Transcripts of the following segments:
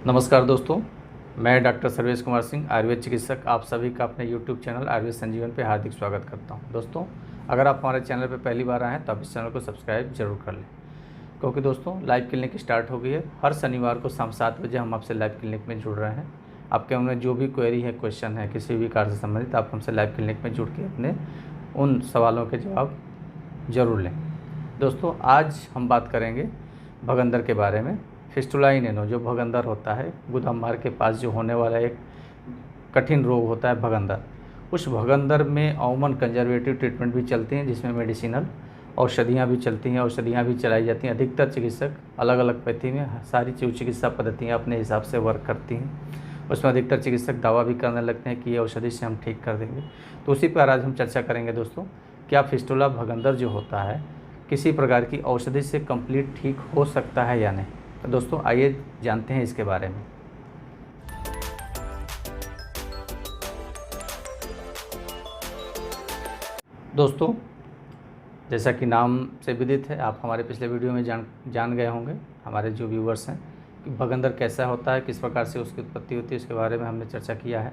नमस्कार दोस्तों, मैं डॉक्टर सर्वेश कुमार सिंह, आयुर्वेद चिकित्सक, आप सभी का अपने यूट्यूब चैनल आयुर्वेद संजीवन पे हार्दिक स्वागत करता हूं। दोस्तों, अगर आप हमारे चैनल पे पहली बार आए हैं तो आप इस चैनल को सब्सक्राइब जरूर कर लें, क्योंकि दोस्तों लाइव क्लिनिक स्टार्ट हो गई है। हर शनिवार को शाम 7 बजे हम आपसे लाइव क्लिनिक में जुड़ रहे हैं। आपके मन में जो भी क्वेरी है, क्वेश्चन है किसी भी कार्य से संबंधित, आप हमसे लाइव क्लिनिक में जुड़ के अपने उन सवालों के जवाब ज़रूर लें। दोस्तों, आज हम बात करेंगे भगंदर के बारे में। फिस्टुला इन एनो जो भगंदर होता है, गुदामार के पास जो होने वाला एक कठिन रोग होता है भगंदर, उस भगंदर में अमूमन कंजर्वेटिव ट्रीटमेंट भी चलती हैं, जिसमें मेडिसिनल औषधियाँ भी चलती हैं, औषधियाँ भी चलाई जाती हैं। अधिकतर चिकित्सक अलग अलग पैथी में सारी चिकित्सा पद्धतियाँ अपने हिसाब से वर्क करती हैं। उसमें अधिकतर चिकित्सक दावा भी करने लगते हैं कि ये औषधि से हम ठीक कर देंगे। तो उसी पर आज हम चर्चा करेंगे दोस्तों, क्या फिस्टुला भगंदर जो होता है किसी प्रकार की औषधि से कंप्लीट ठीक हो सकता है या नहीं। तो दोस्तों आइए जानते हैं इसके बारे में। दोस्तों, जैसा कि नाम से विदित है, आप हमारे पिछले वीडियो में जान गए होंगे, हमारे जो व्यूवर्स हैं, कि भगंदर कैसा होता है, किस प्रकार से उसकी उत्पत्ति होती है, इसके बारे में हमने चर्चा किया है।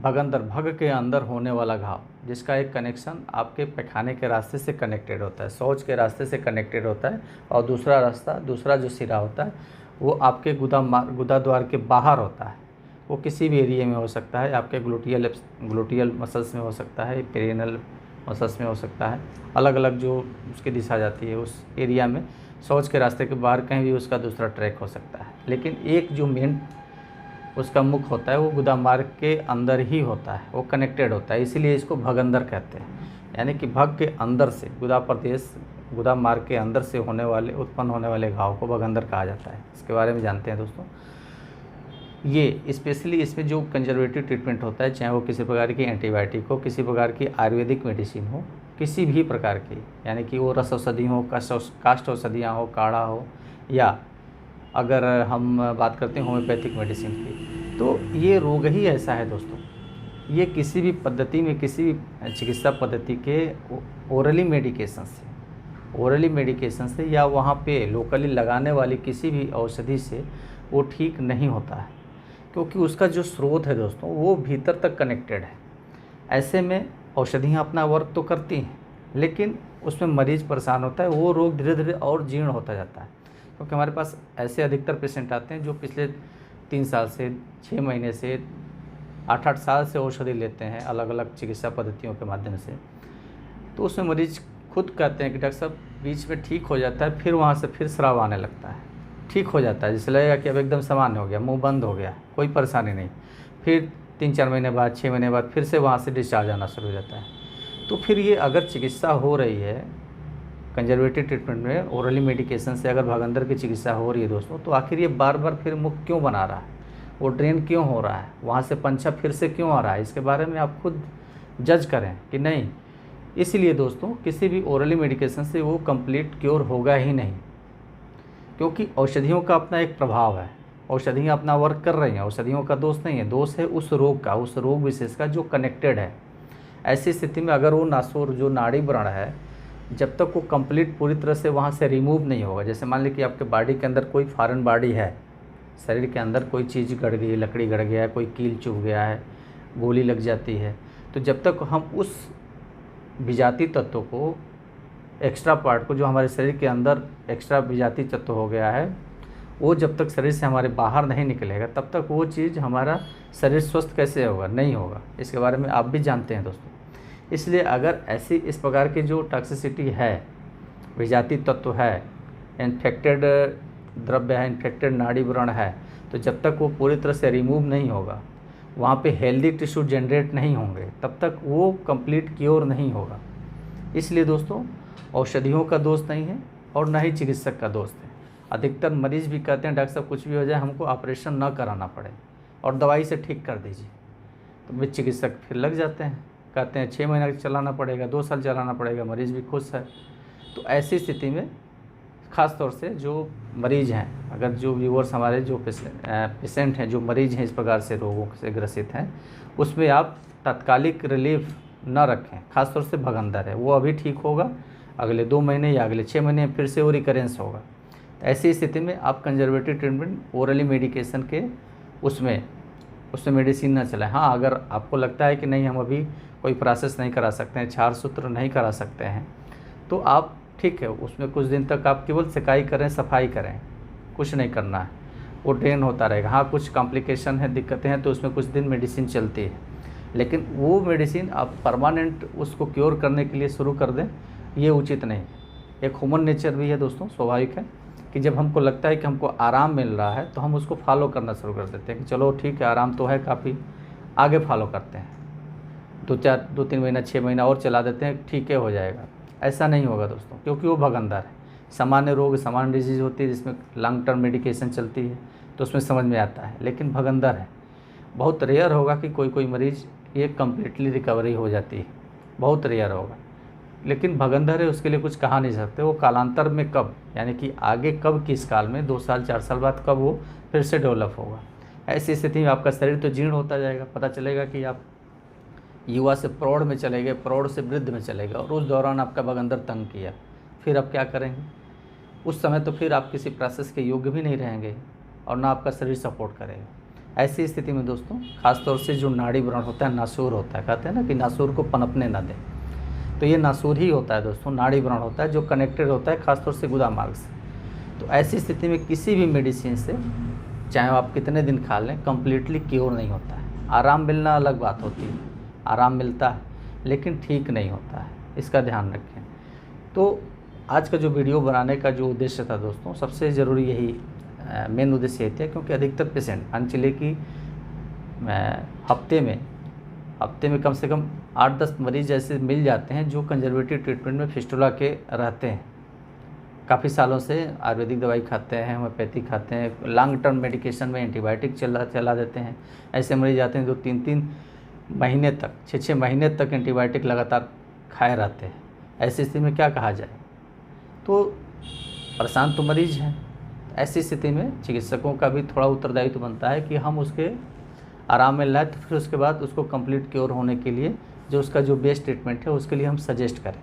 भगंदर भग के अंदर होने वाला घाव, जिसका एक कनेक्शन आपके पैखाने के रास्ते से कनेक्टेड होता है, शौच के रास्ते से कनेक्टेड होता है, और दूसरा रास्ता, दूसरा जो सिरा होता है वो आपके गुदा द्वार के बाहर होता है। वो किसी भी एरिया में हो सकता है, आपके ग्लूटियल मसल्स में हो सकता है, पेरिनेल मसल्स में हो सकता है, अलग अलग जो उसकी दिशा जाती है उस एरिया में, शौच के रास्ते के बाहर कहीं भी उसका दूसरा ट्रैक हो सकता है। लेकिन एक जो मेन उसका मुख होता है वो गुदामार्ग के अंदर ही होता है, वो कनेक्टेड होता है, इसीलिए इसको भगंदर कहते हैं। यानी कि भग के अंदर से, गुदामार्ग के अंदर से उत्पन्न होने वाले घाव को भगंदर कहा जाता है। इसके बारे में जानते हैं दोस्तों। ये स्पेशली इसमें जो कंजर्वेटिव ट्रीटमेंट होता है, चाहे वो किसी प्रकार की एंटीबायोटिक हो, किसी प्रकार की आयुर्वेदिक मेडिसिन हो, किसी भी प्रकार की, यानी कि वो रस औषधि हो, काष्ठ औषधियाँ हो, काढ़ा हो, या अगर हम बात करते हैं होम्योपैथिक मेडिसिन की, तो ये रोग ही ऐसा है दोस्तों। ये किसी भी पद्धति में, किसी भी चिकित्सा पद्धति के ओरली मेडिकेशन से या वहाँ पे लोकली लगाने वाली किसी भी औषधि से वो ठीक नहीं होता है, क्योंकि उसका जो स्रोत है दोस्तों वो भीतर तक कनेक्टेड है। ऐसे में औषधियाँ अपना वर्क तो करती हैं, लेकिन उसमें मरीज़ परेशान होता है, वो रोग धीरे धीरे और जीर्ण होता जाता है। क्योंकि हमारे पास ऐसे अधिकतर पेशेंट आते हैं जो पिछले 3 साल से, 6 महीने से, 8-8 साल से औषधि लेते हैं अलग अलग चिकित्सा पद्धतियों के माध्यम से। तो उसमें मरीज खुद कहते हैं कि डॉक्टर साहब बीच में ठीक हो जाता है, फिर वहाँ से फिर स्राव आने लगता है, ठीक हो जाता है, जैसे लगेगा कि अब एकदम सामान्य हो गया, मुँह बंद हो गया, कोई परेशानी नहीं। फिर 3-4 महीने बाद, 6 महीने बाद फिर से वहाँ से डिस्चार्ज आना शुरू हो जाता है। तो फिर ये अगर चिकित्सा हो रही है कंजर्वेटिव ट्रीटमेंट में, ओरली मेडिकेशन से अगर भगंदर की चिकित्सा हो रही है दोस्तों, तो आखिर ये बार बार फिर मुख क्यों बना रहा है, वो ड्रेन क्यों हो रहा है, वहाँ से पंचा फिर से क्यों आ रहा है, इसके बारे में आप खुद जज करें कि नहीं। इसलिए दोस्तों किसी भी ओरली मेडिकेशन से वो कंप्लीट क्योर होगा ही नहीं, क्योंकि औषधियों का अपना एक प्रभाव है, औषधियाँ अपना वर्क कर रही हैं, औषधियों का दोष नहीं है, दोष है उस रोग का, उस रोग विशेष का जो कनेक्टेड है। ऐसी स्थिति में अगर वो नासोर जो नाड़ी व्रण है, जब तक वो कंप्लीट पूरी तरह से वहाँ से रिमूव नहीं होगा, जैसे मान लीजिए कि आपके बॉडी के अंदर कोई फॉरेन बॉडी है, शरीर के अंदर कोई चीज़ गड़ गई, लकड़ी गड़ गया है, कोई कील चुभ गया है, गोली लग जाती है, तो जब तक हम उस विजातीय तत्व को, एक्स्ट्रा पार्ट को, जो हमारे शरीर के अंदर एक्स्ट्रा विजातीय तत्व हो गया है, वो जब तक शरीर से हमारे बाहर नहीं निकलेगा, तब तक वो चीज़, हमारा शरीर स्वस्थ कैसे होगा, नहीं होगा। इसके बारे में आप भी जानते हैं दोस्तों। इसलिए अगर ऐसी इस प्रकार की जो टॉक्सिसिटी है, विजातीय तत्व है, इन्फेक्टेड द्रव्य है, इन्फेक्टेड नाड़ी व्रण है, तो जब तक वो पूरी तरह से रिमूव नहीं होगा, वहाँ पे हेल्दी टिश्यू जनरेट नहीं होंगे, तब तक वो कंप्लीट क्योर नहीं होगा। इसलिए दोस्तों औषधियों का दोष नहीं है और न ही चिकित्सक का दोष है। अधिकतर मरीज़ भी कहते हैं डॉक्टर साहब कुछ भी हो जाए हमको ऑपरेशन न कराना पड़े और दवाई से ठीक कर दीजिए, तो वे चिकित्सक फिर लग जाते हैं, कहते हैं 6 महीना चलाना पड़ेगा, 2 साल चलाना पड़ेगा, मरीज़ भी खुश है। तो ऐसी स्थिति में ख़ास तौर से जो मरीज़ हैं, अगर जो व्यूअर्स हमारे जो पेशेंट हैं, जो मरीज़ हैं इस प्रकार से रोगों से ग्रसित हैं, उसमें आप तात्कालिक रिलीफ न रखें। ख़ास तौर से भगंदर है, वो अभी ठीक होगा, अगले 2 महीने या अगले 6 महीने फिर से वो रिकरेंस होगा। ऐसी स्थिति में आप कंजर्वेटिव ट्रीटमेंट ओरली मेडिकेशन के उसमें मेडिसिन ना चलाएं। हाँ, अगर आपको लगता है कि नहीं हम अभी कोई प्रोसेस नहीं करा सकते हैं, क्षार सूत्र नहीं करा सकते हैं, तो आप ठीक है उसमें कुछ दिन तक आप केवल सिकाई करें, सफाई करें, कुछ नहीं करना है, वो ड्रेन होता रहेगा। हाँ, कुछ कॉम्प्लिकेशन है, दिक्कतें हैं, तो उसमें कुछ दिन मेडिसिन चलती है, लेकिन वो मेडिसिन आप परमानेंट उसको क्योर करने के लिए शुरू कर दें, ये उचित नहीं। एक ह्यूमन नेचर भी है दोस्तों, स्वाभाविक है कि जब हमको लगता है कि हमको आराम मिल रहा है तो हम उसको फॉलो करना शुरू कर देते हैं कि चलो ठीक है आराम तो है काफ़ी, आगे फॉलो करते हैं, 2-3 महीना 6 महीना और चला देते हैं, ठीक है हो जाएगा। ऐसा नहीं होगा दोस्तों, क्योंकि वो भगंदर है। सामान्य रोग, सामान्य डिजीज़ होती है जिसमें लॉन्ग टर्म मेडिकेशन चलती है तो उसमें समझ में आता है, लेकिन भगंदर है। बहुत रेयर होगा कि कोई मरीज़ ये कम्प्लीटली रिकवरी हो जाती है, बहुत रेयर होगा, लेकिन भगंदर है, उसके लिए कुछ कहा नहीं सकते। वो कालांतर में कब, यानी कि आगे कब, किस काल में, 2 साल 4 साल बाद कब वो फिर से डेवलप होगा। ऐसी स्थिति में आपका शरीर तो जीर्ण होता जाएगा, पता चलेगा कि आप युवा से प्रौढ़ में चले गए, प्रौढ़ से वृद्ध में चले गए, और उस दौरान आपका भगंदर तंग किया, फिर आप क्या करेंगे? उस समय तो फिर आप किसी प्रोसेस के योग्य भी नहीं रहेंगे और ना आपका शरीर सपोर्ट करेगा। ऐसी स्थिति में दोस्तों खासतौर से जो नाड़ी व्रण होता है, नासूर होता है, कहते हैं ना कि नासूर को पनपने ना दें, तो ये नासूर ही होता है दोस्तों, नाड़ी व्रण होता है जो कनेक्टेड होता है खासतौर से गुदा मार्ग से। तो ऐसी स्थिति में किसी भी मेडिसिन से चाहे आप कितने दिन खा लें, कम्प्लीटली क्योर नहीं होता है। आराम मिलना अलग बात होती है, आराम मिलता है लेकिन ठीक नहीं होता है, इसका ध्यान रखें। तो आज का जो वीडियो बनाने का जो उद्देश्य था दोस्तों, सबसे ज़रूरी यही मेन उद्देश्य यही था, क्योंकि अधिकतर पेशेंट मान चलिए कि हफ्ते में कम से कम 8-10 मरीज ऐसे मिल जाते हैं जो कंजर्वेटिव ट्रीटमेंट में फिस्टुला के रहते हैं, काफ़ी सालों से आयुर्वेदिक दवाई खाते हैं, होम्योपैथी खाते हैं, लॉन्ग टर्म मेडिकेशन में एंटीबायोटिक चला देते हैं। ऐसे मरीज आते हैं जो 3-3 महीने तक, 6-6 महीने तक एंटीबायोटिक लगातार खाए रहते हैं। ऐसी स्थिति में क्या कहा जाए, तो परेशान तो मरीज हैं। ऐसी स्थिति में चिकित्सकों का भी थोड़ा उत्तरदायित्व बनता है कि हम उसके आराम मिल रहा है तो फिर उसके बाद उसको कंप्लीट क्योर होने के लिए जो उसका जो बेस्ट ट्रीटमेंट है उसके लिए हम सजेस्ट करें,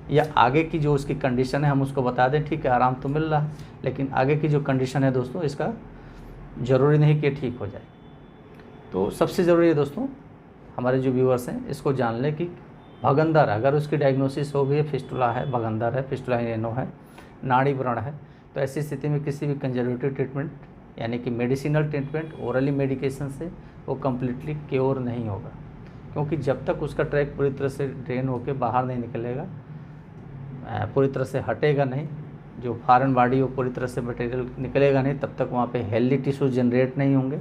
या आगे की जो उसकी कंडीशन है हम उसको बता दें। ठीक है आराम तो मिल रहा है, लेकिन आगे की जो कंडीशन है दोस्तों इसका ज़रूरी नहीं कि ठीक हो जाए। तो सबसे ज़रूरी है दोस्तों, हमारे जो व्यूअर्स हैं इसको जान लें कि भगंदर, अगर उसकी डायग्नोसिस हो गई, फिस्टुला है, भगंदर है, फिस्टुला इनो है, नाड़ी व्रण है, तो ऐसी स्थिति में किसी भी कंजर्वेटिव ट्रीटमेंट यानी कि मेडिसिनल ट्रीटमेंट, ओरली मेडिकेशन से वो कम्प्लीटली क्योर नहीं होगा, क्योंकि जब तक उसका ट्रैक पूरी तरह से ड्रेन होकर बाहर नहीं निकलेगा, पूरी तरह से हटेगा नहीं, जो फॉरेन बॉडी हो पूरी तरह से मटेरियल निकलेगा नहीं, तब तक वहाँ पे हेल्दी टिश्यू जनरेट नहीं होंगे,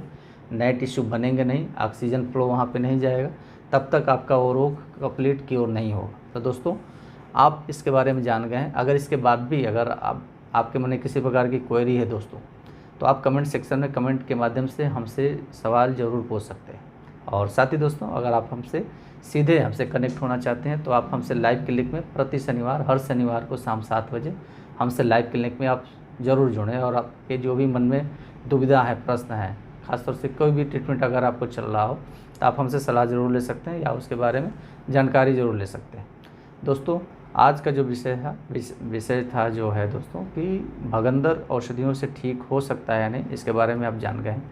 नए टिश्यू बनेंगे नहीं, ऑक्सीजन फ्लो वहाँ पे नहीं जाएगा, तब तक आपका वो रोग कंप्लीट क्योर नहीं होगा। तो दोस्तों आप इसके बारे में जान गए हैं। अगर इसके बाद भी अगर आपके मन में किसी प्रकार की क्वेरी है दोस्तों, तो आप कमेंट सेक्शन में कमेंट के माध्यम से हमसे सवाल ज़रूर पूछ सकते हैं। और साथ ही दोस्तों अगर आप सीधे हमसे कनेक्ट होना चाहते हैं तो आप हमसे लाइव क्लिनिक में प्रति शनिवार, हर शनिवार को शाम 7 बजे हमसे लाइव क्लिनिक में आप ज़रूर जुड़ें, और आपके जो भी मन में दुविधा है, प्रश्न है, खासतौर से कोई भी ट्रीटमेंट अगर आपको चल रहा हो तो आप हमसे सलाह ज़रूर ले सकते हैं या उसके बारे में जानकारी ज़रूर ले सकते हैं। दोस्तों आज का जो विषय था जो है दोस्तों कि भगंदर औषधियों से ठीक हो सकता है या नहीं, इसके बारे में आप जान गए हैं।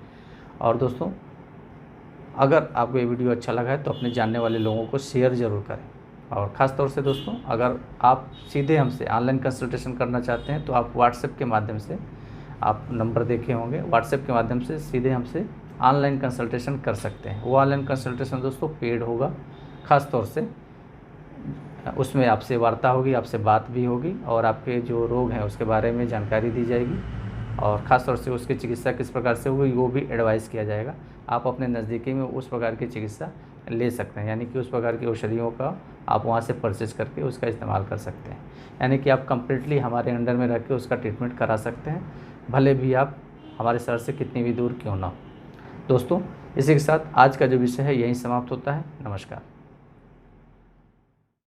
और दोस्तों अगर आपको ये वीडियो अच्छा लगा है तो अपने जानने वाले लोगों को शेयर ज़रूर करें, और ख़ास तौर से दोस्तों अगर आप सीधे हमसे ऑनलाइन कंसल्टेशन करना चाहते हैं तो आप व्हाट्सएप के माध्यम से, आप नंबर देखे होंगे, व्हाट्सएप के माध्यम से सीधे हमसे ऑनलाइन कंसल्टेशन कर सकते हैं। वो ऑनलाइन कंसल्टेशन दोस्तों पेड होगा, ख़ास तौर से उसमें आपसे वार्ता होगी, आपसे बात भी होगी, और आपके जो रोग हैं उसके बारे में जानकारी दी जाएगी, और ख़ास तौर से उसकी चिकित्सा किस प्रकार से होगी वो भी एडवाइस किया जाएगा। आप अपने नज़दीकी में उस प्रकार की चिकित्सा ले सकते हैं, यानी कि उस प्रकार की औषधियों का आप वहाँ से परचेज करके उसका इस्तेमाल कर सकते हैं, यानी कि आप कंप्लीटली हमारे अंडर में रख के उसका ट्रीटमेंट करा सकते हैं, भले भी आप हमारे शहर से कितनी भी दूर क्यों ना हो। दोस्तों इसी के साथ आज का जो विषय है यहीं समाप्त होता है। नमस्कार।